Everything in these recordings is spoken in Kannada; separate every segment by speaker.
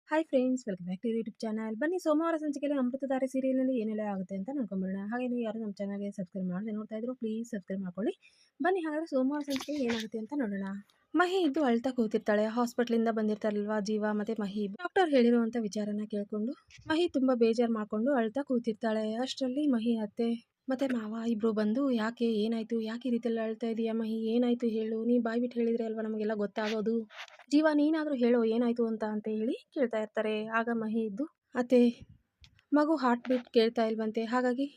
Speaker 1: Hi friends, welcome back to YouTube channel. ಬನ್ನಿ ಸೋಮವಾರ ಸಂಚಿಕೆಯಲ್ಲಿ ಅಮೃತಧಾರೆ ಸೀರಿಯಲ್ನಲ್ಲಿ ಏನೆಲ್ಲ ಆಗುತ್ತೆ ಅಂತ ನೋಡ್ಕೊಂಬರೋಣ. ಹಾಗೆ ನೀವು ಯಾರು ನಮ್ಮ ಚಾನಲ್ಗೆ ಸಬ್ಸ್ಕ್ರೈಬ್ ಮಾಡದೆ ನೋಡ್ತಾ ಇದ್ರು ಪ್ಲೀಸ್ ಸಬ್ಸ್ಕ್ರೈಬ್ ಮಾಡ್ಕೊಳ್ಳಿ. ಬನ್ನಿ ಹಾಗಾದ್ರೆ ಸೋಮವಾರ ಸಂಚಿಕೆಯಲ್ಲಿ ಏನಾಗುತ್ತೆ ಅಂತ ನೋಡೋಣ. ಮಹಿ ಇದ್ದು ಅಳ್ತಾ ಕೂತಿರ್ತಾಳೆ. ಹಾಸ್ಪಿಟ್ಲಿಂದ ಬಂದಿರ್ತಾರಲ್ವಾ ಜೀವ ಮತ್ತೆ ಮಹಿ. ಡಾಕ್ಟರ್ ಹೇಳಿರುವಂತ ವಿಚಾರನ ಕೇಳ್ಕೊಂಡು ಮಹಿ ತುಂಬಾ ಬೇಜಾರು ಮಾಡ್ಕೊಂಡು ಅಳ್ತಾ ಕೂತಿರ್ತಾಳೆ. ಅಷ್ಟರಲ್ಲಿ ಮಹಿ ಅತ್ತೆ ಮತ್ತೆ ಮಾವ ಇಬ್ರು ಬಂದು ಯಾಕೆ ಏನಾಯ್ತು, ಯಾಕೆ ಈ ರೀತಿಯಲ್ಲಿ ಅಳ್ತಾ ಇದೀಯಾ ಮಹಿ, ಏನಾಯ್ತು ಹೇಳು, ನೀ ಬಾಯ್ ಬಿಟ್ಟು ಹೇಳಿದ್ರೆ ಅಲ್ವಾ ನಮಗೆಲ್ಲ ಗೊತ್ತಾಗೋದು, ಜೀವ ನೀನಾದ್ರೂ ಹೇಳೋ ಏನಾಯ್ತು ಅಂತ ಹೇಳಿ ಕೇಳ್ತಾ ಇರ್ತಾರೆ. ಆಗ ಮಹಿ ಇದ್ದು ಅತ್ತೆ ಮಗು ಹಾರ್ಟ್ ಬೀಟ್ ಕೇಳ್ತಾ ಇಲ್ವಂತೆ, ಹಾಗಾಗಿ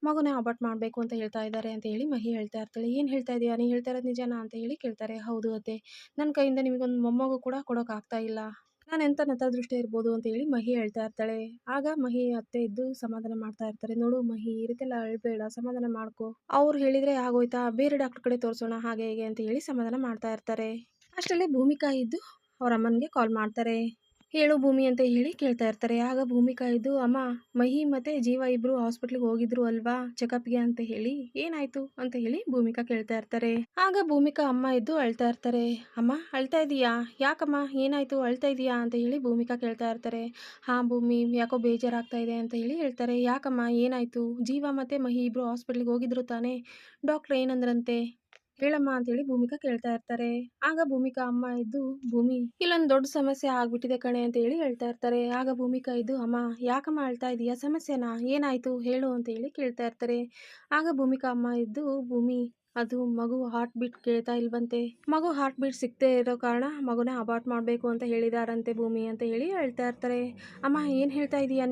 Speaker 1: ಮಗುನ ಅಬಾರ್ಟ್ ಮಾಡಬೇಕು ಅಂತ ಹೇಳ್ತಾ ಇದ್ದಾರೆ ಅಂತ ಹೇಳಿ ಮಹಿ ಹೇಳ್ತಾ ಇರ್ತಾಳೆ. ಏನು ಹೇಳ್ತಾ ಇದೆಯಾ, ನೀ ಹೇಳ್ತಾ ಇರೋದು ನಿಜನಾ ಅಂತ ಹೇಳಿ ಕೇಳ್ತಾರೆ. ಹೌದು ಅತ್ತೆ, ನನ್ನ ಕೈಯಿಂದ ನಿಮಗೊಂದು ಮೊಮ್ಮಗು ಕೂಡ ಕೊಡೋಕ್ಕಾಗ್ತಾ ಇಲ್ಲ, ನಾನು ಎಂಥ ನತದೃಷ್ಟ ಇರ್ಬೋದು ಅಂತ ಹೇಳಿ ಮಹಿ ಹೇಳ್ತಾ ಇರ್ತಾಳೆ. ಆಗ ಮಹಿ ಅತ್ತೆ ಇದ್ದು ಸಮಾಧಾನ ಮಾಡ್ತಾ ಇರ್ತಾರೆ. ನೋಡು ಮಹಿ, ಈ ರೀತಿ ಎಲ್ಲ ಅಳ್ಬೇಡ, ಸಮಾಧಾನ ಮಾಡ್ಕೊ, ಅವ್ರು ಹೇಳಿದ್ರೆ ಆಗೋಯ್ತಾ, ಬೇರೆ ಡಾಕ್ಟರ್ ಕಡೆ ತೋರಿಸೋಣ ಹಾಗೆ ಹೇಗೆ ಅಂತ ಹೇಳಿ ಸಮಾಧಾನ ಮಾಡ್ತಾ ಇರ್ತಾರೆ. ಅಷ್ಟರಲ್ಲಿ ಭೂಮಿಕಾ ಇದ್ದು ಅವ್ರ ಅಮ್ಮನಿಗೆ ಕಾಲ್ ಮಾಡ್ತಾರೆ. ಹೇಳು ಭೂಮಿ ಅಂತ ಹೇಳಿ ಕೇಳ್ತಾ ಇರ್ತಾರೆ. ಆಗ ಭೂಮಿಕಾ ಇದ್ದು ಅಮ್ಮ, ಮಹಿ ಮತ್ತೆ ಜೀವ ಇಬ್ರು ಹಾಸ್ಪಿಟ್ಲಿಗೆ ಹೋಗಿದ್ರು ಅಲ್ವಾ ಚೆಕಪ್ಗೆ ಅಂತ ಹೇಳಿ, ಏನಾಯ್ತು ಅಂತ ಹೇಳಿ ಭೂಮಿಕಾ ಕೇಳ್ತಾ ಇರ್ತಾರೆ. ಆಗ ಭೂಮಿಕಾ ಅಮ್ಮ ಇದ್ದು ಅಳ್ತಾ ಇರ್ತಾರೆ. ಅಮ್ಮ ಅಳ್ತಾ ಇದೀಯಾ, ಯಾಕಮ್ಮ ಏನಾಯ್ತು ಅಳ್ತಾ ಇದೀಯಾ ಅಂತ ಹೇಳಿ ಭೂಮಿಕಾ ಕೇಳ್ತಾ ಇರ್ತಾರೆ. ಹಾ ಭೂಮಿ, ಯಾಕೋ ಬೇಜಾರಾಗ್ತಾ ಇದೆ ಅಂತ ಹೇಳಿ ಹೇಳ್ತಾರೆ. ಯಾಕಮ್ಮ ಏನಾಯ್ತು, ಜೀವ ಮತ್ತೆ ಮಹಿ ಇಬ್ರು ಹಾಸ್ಪಿಟ್ಲಿಗೆ ಹೋಗಿದ್ರು ತಾನೇ, ಡಾಕ್ಟರ್ ಏನಂದ್ರಂತೆ ಹೇಳಮ್ಮ ಅಂತೇಳಿ ಭೂಮಿಕಾ ಕೇಳ್ತಾ ಇರ್ತಾರೆ. ಆಗ ಭೂಮಿಕಾ ಅಮ್ಮ ಇದ್ದು ಭೂಮಿ, ಇಲ್ಲೊಂದು ದೊಡ್ಡ ಸಮಸ್ಯೆ ಆಗ್ಬಿಟ್ಟಿದೆ ಕಣೆ ಅಂತ ಹೇಳಿ ಹೇಳ್ತಾ ಇರ್ತಾರೆ. ಆಗ ಭೂಮಿಕಾ ಇದ್ದು ಅಮ್ಮ ಯಾಕಮ್ಮ ಅಳ್ತಾ ಇದೀಯಾ, ಸಮಸ್ಯೆನಾ, ಏನಾಯ್ತು ಹೇಳು ಅಂತ ಹೇಳಿ ಕೇಳ್ತಾ ಇರ್ತಾರೆ. ಆಗ ಭೂಮಿಕಾ ಅಮ್ಮ ಇದ್ದು ಭೂಮಿ, ಅದು ಮಗು ಹಾರ್ಟ್ ಬೀಟ್ ಕೇಳ್ತಾ ಇಲ್ವಂತೆ, ಮಗು ಹಾರ್ಟ್ ಬೀಟ್ ಸಿಗದೆ ಇರೋ ಕಾರಣ ಮಗುನ ಅಬಾರ್ಟ್ ಮಾಡಬೇಕು ಅಂತ ಹೇಳಿದಾರಂತೆ ಭೂಮಿ ಅಂತ ಹೇಳಿ ಹೇಳ್ತಾ ಇರ್ತಾರೆ. ಅಮ್ಮ ಏನು ಹೇಳ್ತಾ ಇದೀಯಾ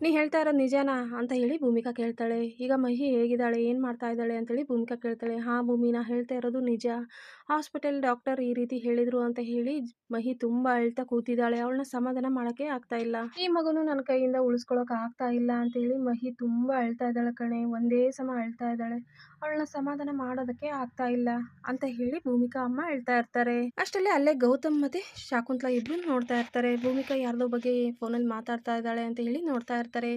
Speaker 1: ನೀ ಹೇಳ್ತಾ ಇರೋದು ನಿಜನಾ ಅಂತ ಹೇಳಿ ಭೂಮಿಕಾ ಕೇಳ್ತಾಳೆ. ಈಗ ಮಹಿ ಹೇಗಿದ್ದಾಳೆ, ಏನು ಮಾಡ್ತಾ ಇದ್ದಾಳೆ ಅಂತೇಳಿ ಭೂಮಿಕಾ ಕೇಳ್ತಾಳೆ. ಹಾಂ ಭೂಮಿ, ನಾ ಹೇಳ್ತಾ ಇರೋದು ನಿಜ, ಹಾಸ್ಪಿಟಲ್ ಡಾಕ್ಟರ್ ಈ ರೀತಿ ಹೇಳಿದ್ರು ಅಂತ ಹೇಳಿ ಮಹಿ ತುಂಬ ಅಳ್ತಾ ಕೂತಿದ್ದಾಳೆ. ಅವಳನ್ನ ಸಮಾಧಾನ ಮಾಡೋಕ್ಕೆ ಆಗ್ತಾ ಇಲ್ಲ, ಈ ಮಗುನು ನನ್ನ ಕೈಯಿಂದ ಉಳಿಸ್ಕೊಳಕ್ಕೆ ಆಗ್ತಾ ಇಲ್ಲ ಅಂತ ಹೇಳಿ ಮಹಿ ತುಂಬ ಅಳ್ತಾ ಇದ್ದಾಳೆ ಕಣೆ, ಒಂದೇ ಸಮ ಅಳ್ತಾ ಇದ್ದಾಳೆ, ಅವಳನ್ನ ಸಮಾಧಾನ ಮಾಡೋದಕ್ಕೆ ಆಗ್ತಾ ಇಲ್ಲ ಅಂತ ಹೇಳಿ ಭೂಮಿಕಾ ಅಮ್ಮ ಹೇಳ್ತಾ ಇರ್ತಾರೆ. ಅಷ್ಟರಲ್ಲಿ ಅಲ್ಲೇ ಗೌತಮ್ ಮತ್ತೆ ಶಾಕುಂತಲಾ ಇಬ್ರು ನೋಡ್ತಾ ಇರ್ತಾರೆ. ಭೂಮಿಕಾ ಯಾರ್ದೋ ಬಗ್ಗೆ ಫೋನಲ್ಲಿ ಮಾತಾಡ್ತಾ ಇದ್ದಾಳೆ ಅಂತ ಹೇಳಿ ನೋಡ್ತಾ ಇರ್ತಾರೆ.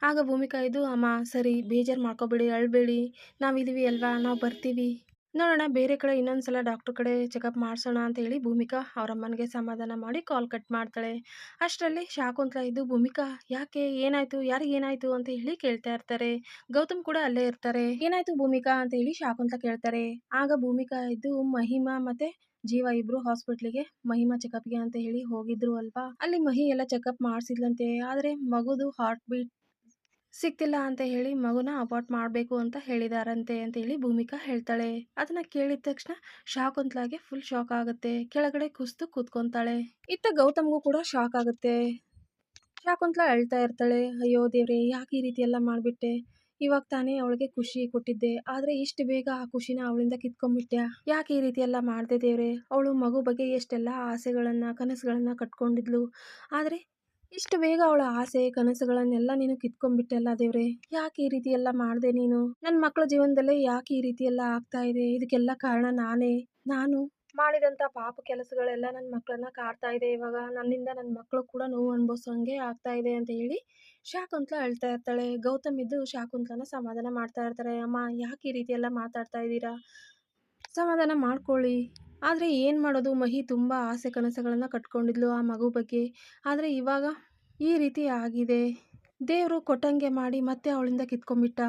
Speaker 1: ಆಗ ಭೂಮಿಕಾ ಇದು ಅಮ್ಮ ಸರಿ, ಬೇಜಾರು ಮಾಡ್ಕೋಬೇಡಿ, ಅಳ್ಬೇಡಿ, ನಾವಿದೀವಿ ಅಲ್ವಾ, ನಾವು ಬರ್ತೀವಿ, ನೋಡೋಣ ಬೇರೆ ಕಡೆ ಇನ್ನೊಂದ್ಸಲ ಡಾಕ್ಟರ್ ಕಡೆ ಚೆಕಪ್ ಮಾಡಿಸೋಣ ಅಂತ ಹೇಳಿ ಭೂಮಿಕಾ ಅವ್ರ ಅಮ್ಮನಿಗೆ ಸಮಾಧಾನ ಮಾಡಿ ಕಾಲ್ ಕಟ್ ಮಾಡ್ತಾಳೆ. ಅಷ್ಟರಲ್ಲಿ ಶಾಕುಂತಲಾ ಇದ್ದು ಭೂಮಿಕಾ ಯಾಕೆ ಏನಾಯ್ತು, ಯಾರಿಗೇನಾಯ್ತು ಅಂತ ಹೇಳಿ ಕೇಳ್ತಾ ಇರ್ತಾರೆ. ಗೌತಮ್ ಕೂಡ ಅಲ್ಲೇ ಇರ್ತಾರೆ. ಏನಾಯ್ತು ಭೂಮಿಕಾ ಅಂತ ಹೇಳಿ ಶಾಕುಂತಲಾ ಕೇಳ್ತಾರೆ. ಆಗ ಭೂಮಿಕಾ ಇದ್ದು ಮಹಿಮಾ ಮತ್ತೆ ಜೀವ ಇಬ್ರು ಹಾಸ್ಪಿಟ್ಲಿಗೆ ಮಹಿಮಾ ಚೆಕಪ್ಗೆ ಅಂತ ಹೇಳಿ ಹೋಗಿದ್ರು ಅಲ್ವಾ, ಅಲ್ಲಿ ಮಹಿ ಎಲ್ಲ ಚೆಕಪ್ ಮಾಡಿಸಿದ್ಲಂತೆ, ಆದ್ರೆ ಮಗುದು ಹಾರ್ಟ್ ಬೀಟ್ ಸಿಗ್ತಿಲ್ಲ ಅಂತ ಹೇಳಿ ಮಗುನ ಅಬಾರ್ಟ್ ಮಾಡಬೇಕು ಅಂತ ಹೇಳಿದಾರಂತೆ ಅಂತ ಹೇಳಿ ಭೂಮಿಕಾ ಹೇಳ್ತಾಳೆ. ಅದನ್ನ ಕೇಳಿದ ತಕ್ಷಣ ಶಾಕುಂತಲಾಗೆ ಫುಲ್ ಶಾಕ್ ಆಗುತ್ತೆ, ಕೆಳಗಡೆ ಕುಸ್ತು ಕೂತ್ಕೊಂತಾಳೆ. ಇತ್ತ ಗೌತಮ್ಗೂ ಕೂಡ ಶಾಕ್ ಆಗುತ್ತೆ. ಶಾಕುಂತಲಾ ಅಳ್ತಾ ಇರ್ತಾಳೆ. ಅಯ್ಯೋ ದೇವ್ರೆ, ಯಾಕೆ ಈ ರೀತಿ ಎಲ್ಲ ಮಾಡಿಬಿಟ್ಟೆ, ಇವಾಗ ತಾನೇ ಅವಳಿಗೆ ಖುಷಿ ಕೊಟ್ಟಿದ್ದೆ, ಆದರೆ ಇಷ್ಟು ಬೇಗ ಆ ಖುಷಿನ ಅವಳಿಂದ ಕಿತ್ಕೊಂಡ್ಬಿಟ್ಟ್ಯಾ, ಯಾಕೆ ಈ ರೀತಿ ಎಲ್ಲ ಮಾಡಿದೆ ದೇವ್ರೆ, ಅವಳು ಮಗು ಬಗ್ಗೆ ಎಷ್ಟೆಲ್ಲ ಆಸೆಗಳನ್ನು ಕನಸುಗಳನ್ನು ಕಟ್ಕೊಂಡಿದ್ಲು, ಆದರೆ ಇಷ್ಟು ಬೇಗ ಅವಳ ಆಸೆ ಕನಸುಗಳನ್ನೆಲ್ಲ ನೀನು ಕಿತ್ಕೊಂಡ್ಬಿಟ್ಟೆಲ್ಲ ದೇವ್ರೆ, ಯಾಕೆ ಈ ರೀತಿ ಎಲ್ಲ ಮಾಡಿದೆ ನೀನು, ನನ್ನ ಮಕ್ಕಳ ಜೀವನದಲ್ಲೇ ಯಾಕೆ ಈ ರೀತಿ ಎಲ್ಲ ಆಗ್ತಾ ಇದೆ, ಇದಕ್ಕೆಲ್ಲ ಕಾರಣ ನಾನೇ, ನಾನು ಮಾಡಿದಂಥ ಪಾಪ ಕೆಲಸಗಳೆಲ್ಲ ನನ್ನ ಮಕ್ಕಳನ್ನ ಕಾಡ್ತಾ ಇದೆ, ಇವಾಗ ನನ್ನಿಂದ ನನ್ನ ಮಕ್ಕಳು ಕೂಡ ನೋವು ಅನುಭವಿಸೋಂಗೆ ಆಗ್ತಾ ಇದೆ ಅಂತ ಹೇಳಿ ಶಾಕುಂತಲಾ ಅಳ್ತಾ ಇರ್ತಾಳೆ. ಗೌತಮ್ ಇದ್ದು ಶಾಕುಂತಲಾನ ಸಮಾಧಾನ ಮಾಡ್ತಾ ಇರ್ತಾರೆ. ಅಮ್ಮ ಯಾಕೆ ಈ ರೀತಿ ಎಲ್ಲ ಮಾತಾಡ್ತಾ ಇದ್ದೀರಾ, ಸಮಾಧಾನ ಮಾಡ್ಕೊಳ್ಳಿ, ಆದರೆ ಏನು ಮಾಡೋದು, ಮಹಿ ತುಂಬ ಆಸೆ ಕನಸುಗಳನ್ನು ಕಟ್ಕೊಂಡಿದ್ಲು ಆ ಮಗು ಬಗ್ಗೆ, ಆದರೆ ಇವಾಗ ಈ ರೀತಿ ಆಗಿದೆ, ದೇವರು ಕೊಟ್ಟಂಗೆ ಮಾಡಿ ಮತ್ತೆ ಅವಳಿಂದ ಕಿತ್ಕೊಂಡ್ಬಿಟ್ಟ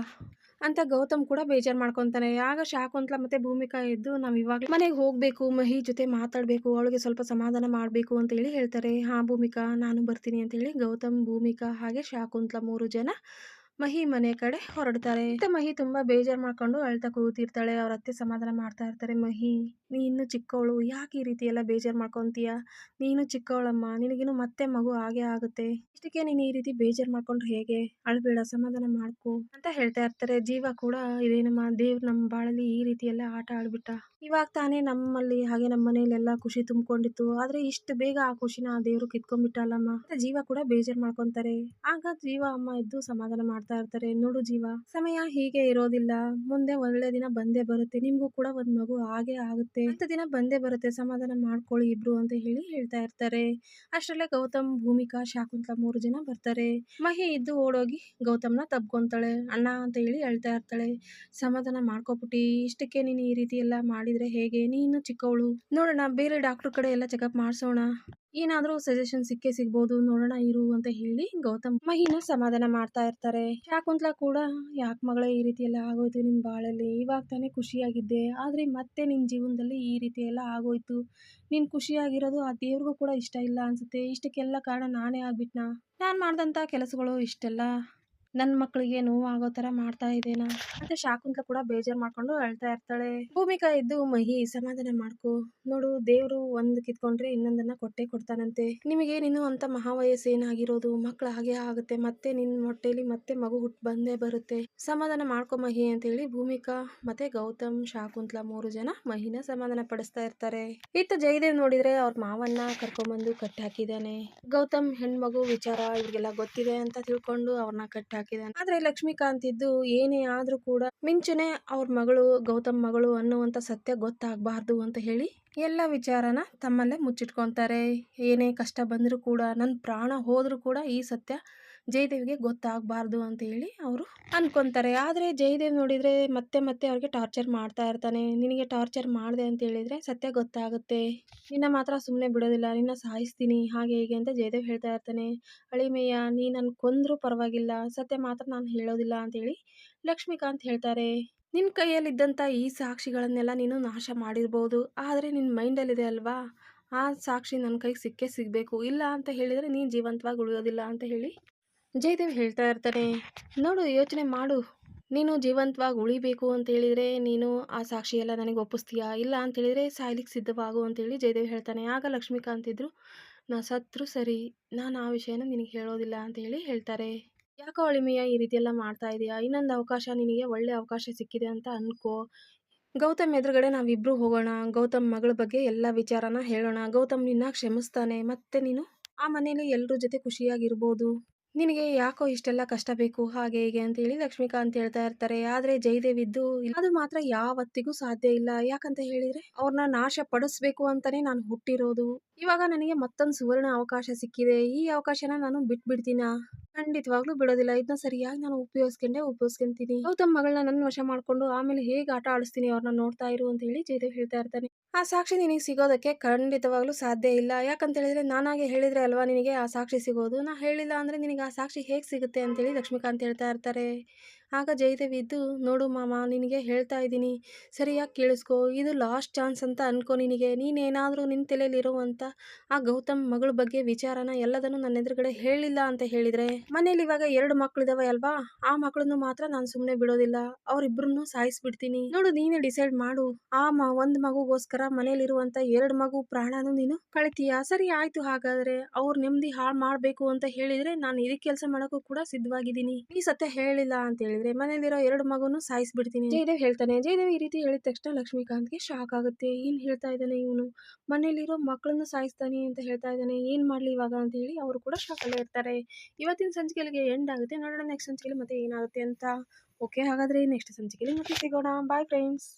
Speaker 1: ಅಂತ ಗೌತಮ್ ಕೂಡ ಬೇಜಾರು ಮಾಡ್ಕೊತಾನೆ. ಆಗ ಶಾಕುಂತಲಾ ಮತ್ತೆ ಭೂಮಿಕಾ ಎದ್ದು ನಾವು ಇವಾಗ ಮನೆಗೆ ಹೋಗಬೇಕು, ಮಹಿ ಜೊತೆ ಮಾತಾಡಬೇಕು, ಅವಳಿಗೆ ಸ್ವಲ್ಪ ಸಮಾಧಾನ ಮಾಡಬೇಕು ಅಂತ ಹೇಳಿ ಹೇಳ್ತಾರೆ. ಹಾಂ ಭೂಮಿಕಾ, ನಾನು ಬರ್ತೀನಿ ಅಂತ ಹೇಳಿ ಗೌತಮ್, ಭೂಮಿಕಾ ಹಾಗೆ ಶಾಕುಂತಲಾ 3 ಜನ ಮಹಿ ಮನೆ ಕಡೆ ಹೊರಡ್ತಾರೆ. ಮತ್ತೆ ಮಹಿ ತುಂಬಾ ಬೇಜಾರು ಮಾಡ್ಕೊಂಡು ಅಳ್ತಾ ಕೂತಿರ್ತಾಳೆ. ಅವ್ರ ಅತ್ತೆ ಸಮಾಧಾನ ಮಾಡ್ತಾ ಇರ್ತಾರೆ. ಮಹಿ, ನೀ ಇನ್ನು ಚಿಕ್ಕವಳು, ಯಾಕೆ ಈ ರೀತಿ ಎಲ್ಲ ಬೇಜಾರು ಮಾಡ್ಕೊಂತೀಯ, ನೀನು ಚಿಕ್ಕವಳಮ್ಮ, ನಿನಗಿನ್ನು ಮತ್ತೆ ಮಗು ಆಗೇ ಆಗುತ್ತೆ, ಇಷ್ಟಕ್ಕೆ ನೀನು ಈ ರೀತಿ ಬೇಜಾರು ಮಾಡ್ಕೊಂಡ್ರೆ ಹೇಗೆ, ಅಳ್ಬೇಡ, ಸಮಾಧಾನ ಮಾಡ್ಕೊ ಅಂತ ಹೇಳ್ತಾ ಇರ್ತಾರೆ. ಜೀವ ಕೂಡ ಇದೇನಮ್ಮ, ದೇವ್ರು ನಮ್ಮ ಬಾಳಲ್ಲಿ ಈ ರೀತಿ ಎಲ್ಲ ಆಟ ಆಡ್ಬಿಟ್ಟ, ಇವಾಗ ತಾನೇ ನಮ್ಮಲ್ಲಿ ಹಾಗೆ ನಮ್ಮ ಮನೆಯಲ್ಲೆಲ್ಲ ಖುಷಿ ತುಂಬಿಕೊಂಡಿತ್ತು, ಆದ್ರೆ ಇಷ್ಟು ಬೇಗ ಆ ಖುಷಿನ ಆ ದೇವ್ರು ಕಿತ್ಕೊಂಡ್ಬಿಟ್ಟಲ್ಲಮ್ಮ ಅಂತ ಜೀವ ಕೂಡ ಬೇಜಾರು ಮಾಡ್ಕೊಂತಾರೆ. ಆಗ ಜೀವ ಅಮ್ಮ ಇದ್ದು ಸಮಾಧಾನ ಮಾಡ್ತಾ ಇರ್ತಾರೆ. ನೋಡು ಜೀವ, ಸಮಯ ಹೀಗೆ ಇರೋದಿಲ್ಲ, ಮುಂದೆ ಒಳ್ಳೆ ದಿನ ಬಂದೇ ಬರುತ್ತೆ, ನಿಮ್ಗೂ ಕೂಡ ಒಂದ್ ಮಗು ಹಾಗೆ ಆಗುತ್ತೆ, ಅಂತ ದಿನ ಬಂದೇ ಬರುತ್ತೆ, ಸಮಾಧಾನ ಮಾಡ್ಕೊಳ್ಳಿ ಇಬ್ರು ಅಂತ ಹೇಳಿ ಹೇಳ್ತಾ ಇರ್ತಾರೆ. ಅಷ್ಟರಲ್ಲೇ ಗೌತಮ್, ಭೂಮಿಕಾ, ಶಾಕುಂತಲಾ 3 ಜನ ಬರ್ತಾರೆ. ಮಹಿ ಇದ್ದು ಓಡೋಗಿ ಗೌತಮ್ನ ತಬ್ಕೊಂತಾಳೆ. ಅಣ್ಣ ಅಂತ ಹೇಳಿ ಹೇಳ್ತಾ ಇರ್ತಾಳೆ. ಸಮಾಧಾನ ಮಾಡ್ಕೊಬಿಟ್ಟಿ, ಇಷ್ಟಕ್ಕೆ ನೀನು ಈ ರೀತಿ ಎಲ್ಲ ಮಾಡಿದ್ರೆ ಹೇಗೆ, ನೀನು ಚಿಕ್ಕವಳು, ನೋಡೋಣ ಬೇರೆ ಡಾಕ್ಟರ್ ಕಡೆ ಎಲ್ಲ ಚೆಕಪ್ ಮಾಡಿಸೋಣ ಏನಾದರೂ ಸಜೆಷನ್ ಸಿಕ್ಕೇ ಸಿಗ್ಬೋದು ನೋಡೋಣ ಇರು ಅಂತ ಹೇಳಿ ಗೌತಮ್ ಮಹಿನ ಸಮಾಧಾನ ಮಾಡ್ತಾ ಇರ್ತಾರೆ. ಶಾಕುಂತಲಾ ಕೂಡ ಯಾಕೆ ಮಗಳೇ ಈ ರೀತಿ ಎಲ್ಲ ಆಗೋಯ್ತು ನಿನ್ನ ಬಾಳಲ್ಲಿ, ಇವಾಗ ತಾನೇ ಖುಷಿಯಾಗಿದ್ದೆ ಆದರೆ ಮತ್ತೆ ನಿನ್ನ ಜೀವನದಲ್ಲಿ ಈ ರೀತಿ ಎಲ್ಲ ಆಗೋಯ್ತು. ನೀನು ಖುಷಿಯಾಗಿರೋದು ಆ ದೇವ್ರಿಗೂ ಕೂಡ ಇಷ್ಟ ಇಲ್ಲ ಅನ್ಸುತ್ತೆ. ಇಷ್ಟಕ್ಕೆಲ್ಲ ಕಾರಣ ನಾನೇ ಆಗ್ಬಿಟ್ನಾ, ನಾನು ಮಾಡಿದಂಥ ಕೆಲಸಗಳು ಇಷ್ಟೆಲ್ಲ ನನ್ನ ಮಕ್ಕಳಿಗೆ ನೋವಾಗೋ ಥರ ಮಾಡ್ತಾ ಇದ್ದೇನಾ ಅಂತ ಶಾಕುಂತಲಾ ಕೂಡ ಬೇಜಾರು ಮಾಡ್ಕೊಂಡು ಅಳ್ತಾ ಇರ್ತಾಳೆ. ಭೂಮಿಕಾ ಇದ್ದು ಮಹಿ ಸಮಾಧಾನ ಮಾಡ್ಕೊ, ನೋಡು ದೇವ್ರು ಒಂದು ಕಿತ್ಕೊಂಡ್ರೆ ಇನ್ನೊಂದನ್ನ ಕೊಟ್ಟೇ ಕೊಡ್ತಾನಂತೆ. ನಿಮಗೆ ನೀನು ಅಂತ ಮಹಾವಯಸ್ಸು ಏನಾಗಿರೋದು, ಮಕ್ಕಳು ಹಾಗೆ ಆಗುತ್ತೆ, ಮತ್ತೆ ನಿನ್ನ ಹೊಟ್ಟೆಲಿ ಮತ್ತೆ ಮಗು ಹುಟ್ಟು ಬಂದೇ ಬರುತ್ತೆ, ಸಮಾಧಾನ ಮಾಡ್ಕೊ ಮಹಿ ಅಂತ ಹೇಳಿ ಭೂಮಿಕಾ ಮತ್ತೆ ಗೌತಮ್ ಶಾಕುಂತಲಾ 3 ಜನ ಮಹಿನ ಸಮಾಧಾನ ಪಡಿಸ್ತಾ ಇರ್ತಾರೆ. ಇತ್ತ ಜಯದೇವ್ ನೋಡಿದ್ರೆ ಅವ್ರ ಮಾವನ್ನ ಕರ್ಕೊಂಡ್ಬಂದು ಕಟ್ಟಿ ಹಾಕಿದ್ದಾನೆ. ಗೌತಮ್ ಹೆಣ್ಮಗು ವಿಚಾರ ಇವ್ರಿಗೆಲ್ಲ ಗೊತ್ತಿದೆ ಅಂತ ತಿಳ್ಕೊಂಡು ಅವ್ರನ್ನ ಕಟ್ಟಿ ಹಾಕಿದ್ದಾನೆ. ಆದ್ರೆ ಲಕ್ಷ್ಮೀಕಾಂತ್ ಇದ್ದು ಏನೇ ಆದ್ರೂ ಕೂಡ ಮಿಂಚುನೆ ಅವ್ರ ಮಗಳು ಗೌತಮ್ ಮಗಳು ಅನ್ನುವಂತ ಸತ್ಯ ಗೊತ್ತಾಗಬಾರ್ದು ಅಂತ ಹೇಳಿ ಎಲ್ಲ ವಿಚಾರನ ತಮ್ಮಲ್ಲೇ ಮುಚ್ಚಿಟ್ಕೊಂತಾರೆ. ಏನೇ ಕಷ್ಟ ಬಂದರೂ ಕೂಡ, ನನ್ನ ಪ್ರಾಣ ಹೋದ್ರೂ ಕೂಡ ಈ ಸತ್ಯ ಜಯದೇವ್ಗೆ ಗೊತ್ತಾಗಬಾರ್ದು ಅಂತ ಹೇಳಿ ಅವರು ಅನ್ಕೊಂತಾರೆ. ಆದರೆ ಜಯದೇವ್ ನೋಡಿದರೆ ಮತ್ತೆ ಮತ್ತೆ ಅವ್ರಿಗೆ ಟಾರ್ಚರ್ ಮಾಡ್ತಾ ಇರ್ತಾನೆ. ನಿನಗೆ ಟಾರ್ಚರ್ ಮಾಡಿದೆ ಅಂತ ಹೇಳಿದರೆ ಸತ್ಯ ಗೊತ್ತಾಗುತ್ತೆ, ನಿನ್ನ ಮಾತ್ರ ಸುಮ್ಮನೆ ಬಿಡೋದಿಲ್ಲ, ನಿನ್ನ ಸಾಯಿಸ್ತೀನಿ ಹಾಗೆ ಹೀಗೆ ಅಂತ ಜಯದೇವ್ ಹೇಳ್ತಾ ಇರ್ತಾನೆ. ಅಳಿಮಯ್ಯ ನೀ ನನ್ನ ಕೊಂದರೂ ಪರವಾಗಿಲ್ಲ, ಸತ್ಯ ಮಾತ್ರ ನಾನು ಹೇಳೋದಿಲ್ಲ ಅಂತೇಳಿ ಲಕ್ಷ್ಮೀಕಾಂತ್ ಹೇಳ್ತಾರೆ. ನಿನ್ನ ಕೈಯಲ್ಲಿದ್ದಂಥ ಈ ಸಾಕ್ಷಿಗಳನ್ನೆಲ್ಲ ನೀನು ನಾಶ ಮಾಡಿರ್ಬೋದು, ಆದರೆ ನಿನ್ನ ಮೈಂಡಲ್ಲಿದೆ ಅಲ್ವಾ, ಆ ಸಾಕ್ಷಿ ನನ್ನ ಕೈಗೆ ಸಿಕ್ಕೇ ಸಿಗಬೇಕು, ಇಲ್ಲ ಅಂತ ಹೇಳಿದರೆ ನೀನು ಜೀವಂತವಾಗಿ ಉಳಿಯೋದಿಲ್ಲ ಅಂತ ಹೇಳಿ ಜಯದೇವ್ ಹೇಳ್ತಾ ಇರ್ತಾನೆ. ನೋಡು ಯೋಚನೆ ಮಾಡು, ನೀನು ಜೀವಂತವಾಗಿ ಉಳಿಬೇಕು ಅಂತ ಹೇಳಿದರೆ ನೀನು ಆ ಸಾಕ್ಷಿ ಎಲ್ಲ ನನಗೆ ಒಪ್ಪಿಸ್ತೀಯಾ, ಇಲ್ಲ ಅಂತ ಹೇಳಿದರೆ ಸಾಯ್ಲಿಕ್ಕೆ ಸಿದ್ಧವಾಗು ಅಂತೇಳಿ ಜಯದೇವ್ ಹೇಳ್ತಾನೆ. ಆಗ ಲಕ್ಷ್ಮೀಕಾಂತ್ ಇದ್ರು ನಾ ಸತ್ರು ಸರಿ, ನಾನು ಆ ವಿಷಯನ ನಿನಗೆ ಹೇಳೋದಿಲ್ಲ ಅಂತ ಹೇಳಿ ಹೇಳ್ತಾರೆ. ಯಾಕೋ ಅಳಿಮಯ್ಯ ಈ ರೀತಿ ಎಲ್ಲ ಮಾಡ್ತಾ ಇದೆಯಾ, ಇನ್ನೊಂದು ಅವಕಾಶ ನಿನಗೆ ಒಳ್ಳೆ ಅವಕಾಶ ಸಿಕ್ಕಿದೆ ಅಂತ ಅನ್ಕೋ, ಗೌತಮ್ ಎದುರುಗಡೆ ನಾವಿಬ್ರು ಹೋಗೋಣ, ಗೌತಮ್ ಮಗಳ ಬಗ್ಗೆ ಎಲ್ಲ ವಿಚಾರನ ಹೇಳೋಣ, ಗೌತಮ್ ನಿನ್ನ ಕ್ಷಮಿಸ್ತಾನೆ, ಮತ್ತೆ ನೀನು ಆ ಮನೇಲಿ ಎಲ್ಲರ ಜೊತೆ ಖುಷಿಯಾಗಿರ್ಬೋದು, ನಿನಗೆ ಯಾಕೋ ಇಷ್ಟೆಲ್ಲ ಕಷ್ಟ ಬೇಕು ಹಾಗೆ ಹೀಗೆ ಅಂತ ಹೇಳಿ ಲಕ್ಷ್ಮೀಕಾಂತ್ ಹೇಳ್ತಾ ಇರ್ತಾರೆ. ಆದರೆ ಜಯದೇವ್ ಇದ್ದು ಅದು ಮಾತ್ರ ಯಾವತ್ತಿಗೂ ಸಾಧ್ಯ ಇಲ್ಲ, ಯಾಕಂತ ಹೇಳಿದರೆ ಅವ್ರನ್ನ ನಾಶ ಪಡಿಸ್ಬೇಕು ಅಂತಾನೆ ನಾನು ಹುಟ್ಟಿರೋದು, ಇವಾಗ ನನಗೆ ಮತ್ತೊಂದು ಸುವರ್ಣ ಅವಕಾಶ ಸಿಕ್ಕಿದೆ, ಈ ಅವಕಾಶನ ನಾನು ಬಿಟ್ಬಿಡ್ತೀನ, ಖಂಡಿತವಾಗ್ಲೂ ಬಿಡೋದಿಲ್ಲ, ಇದನ್ನ ಸರಿಯಾಗಿ ನಾನು ಉಪಯೋಗಿಸ್ಕೊಂತೀನಿ, ಗೌತಮ್ ಮಗಳನ್ನ ನನ್ನ ವಶ ಮಾಡ್ಕೊಂಡು ಆಮೇಲೆ ಹೇಗೆ ಆಟ ಆಡಿಸ್ತೀನಿ ಅವ್ರನ್ನ ನೋಡ್ತಾ ಇರು ಅಂತ ಹೇಳಿ ಜಯದೇವ್ ಹೇಳ್ತಾ ಇರ್ತಾನೆ. ಆ ಸಾಕ್ಷಿ ನಿನಗೆ ಸಿಗೋದಕ್ಕೆ ಖಂಡಿತವಾಗ್ಲೂ ಸಾಧ್ಯ ಇಲ್ಲ, ಯಾಕಂತ ಹೇಳಿದ್ರೆ ನಾನಾಗೆ ಹೇಳಿದ್ರೆ ಅಲ್ವಾ ನಿನಗೆ ಆ ಸಾಕ್ಷಿ ಸಿಗೋದು, ನಾ ಹೇಳಿಲ್ಲ ಅಂದರೆ ನಿನಗೆ ಆ ಸಾಕ್ಷಿ ಹೇಗೆ ಸಿಗುತ್ತೆ ಅಂತೇಳಿ ಲಕ್ಷ್ಮೀಕಾಂತ್ ಹೇಳ್ತಾ ಇರ್ತಾರೆ. ಆಗ ಜಯದೇವ್ ಇದ್ದು ನೋಡು ಮಾಮ, ನಿನಗೆ ಹೇಳ್ತಾ ಇದ್ದೀನಿ ಸರಿಯಾಗಿ ಕೇಳಿಸ್ಕೊ, ಇದು ಲಾಸ್ಟ್ ಚಾನ್ಸ್ ಅಂತ ಅನ್ಕೋ, ನಿನಗೆ ನೀನೇನಾದರೂ ನಿನ್ನ ತಲೆಯಲ್ಲಿರುವಂಥ ಆ ಗೌತಮ್ ಮಗಳ ಬಗ್ಗೆ ವಿಚಾರನ ಎಲ್ಲದನ್ನು ನನ್ನ ಎದುರುಗಡೆ ಹೇಳಿಲ್ಲ ಅಂತ ಹೇಳಿದರೆ ಮನೇಲಿ ಇವಾಗ 2 ಮಕ್ಕಳಿದಾವೆ ಅಲ್ವಾ, ಆ ಮಕ್ಕಳನ್ನು ಮಾತ್ರ ನಾನು ಸುಮ್ಮನೆ ಬಿಡೋದಿಲ್ಲ, ಅವರಿಬ್ಬರನ್ನು ಸಾಯಿಸ್ಬಿಡ್ತೀನಿ, ನೋಡು ನೀನೇ ಡಿಸೈಡ್ ಮಾಡು, ಆ ಒಂದು ಮಗುಗೋಸ್ಕರ ಮನೇಲಿರುವಂಥ 2 ಮಗು ಪ್ರಾಣನೂ ನೀನು ಕಳಿತೀಯಾ, ಸರಿ ಆಯ್ತು, ಹಾಗಾದ್ರೆ ಅವ್ರ ನೆಮ್ಮದಿ ಹಾಳು ಮಾಡಬೇಕು ಅಂತ ಹೇಳಿದರೆ ನಾನು ಇದಕ್ಕೆ ಕೆಲಸ ಮಾಡೋಕ್ಕೂ ಕೂಡ ಸಿದ್ಧವಾಗಿದ್ದೀನಿ, ಈ ಸತ್ಯ ಹೇಳಿಲ್ಲ ಅಂತ ಹೇಳಿದ್ರೆ ಮನೇಲಿರೋ 2 ಮಗುನು ಸಾಯಿಸ್ಬಿಡ್ತೀನಿ ಜಯದೇವ್ ಹೇಳ್ತಾನೆ. ಜಯದೇವ್ ಈ ರೀತಿ ಹೇಳಿದ ತಕ್ಷಣ ಲಕ್ಷ್ಮೀಕಾಂತ್ಗೆ ಶಾಕ್ ಆಗುತ್ತೆ, ಏನ್ ಹೇಳ್ತಾ ಇದ್ದಾನೆ ಇವನು, ಮನೇಲಿರೋ ಮಕ್ಕಳನ್ನು ಸಾಯಿಸ್ತಾನೆ ಅಂತ ಹೇಳ್ತಾ ಇದ್ದಾನೆ, ಏನ್ ಮಾಡ್ಲಿ ಇವಾಗ ಅಂತ ಹೇಳಿ ಅವರು ಕೂಡ ಶಾಕ್ ಅಲ್ಲೇ ಇರ್ತಾರೆ. ಇವತ್ತಿನ ಸಂಚಿಕೆಗೆ ಎಂಡ್ ಆಗುತ್ತೆ, ನೋಡೋಣ ನೆಕ್ಸ್ಟ್ ಸಂಚಿಕೆಯಲ್ಲಿ ಮತ್ತೆ ಏನಾಗುತ್ತೆ ಅಂತ. ಓಕೆ, ಹಾಗಾದ್ರೆ ನೆಕ್ಸ್ಟ್ ಸಂಚಿಕೆಯಲ್ಲಿ ಮತ್ತೆ ಸಿಗೋಣ. Bye friends.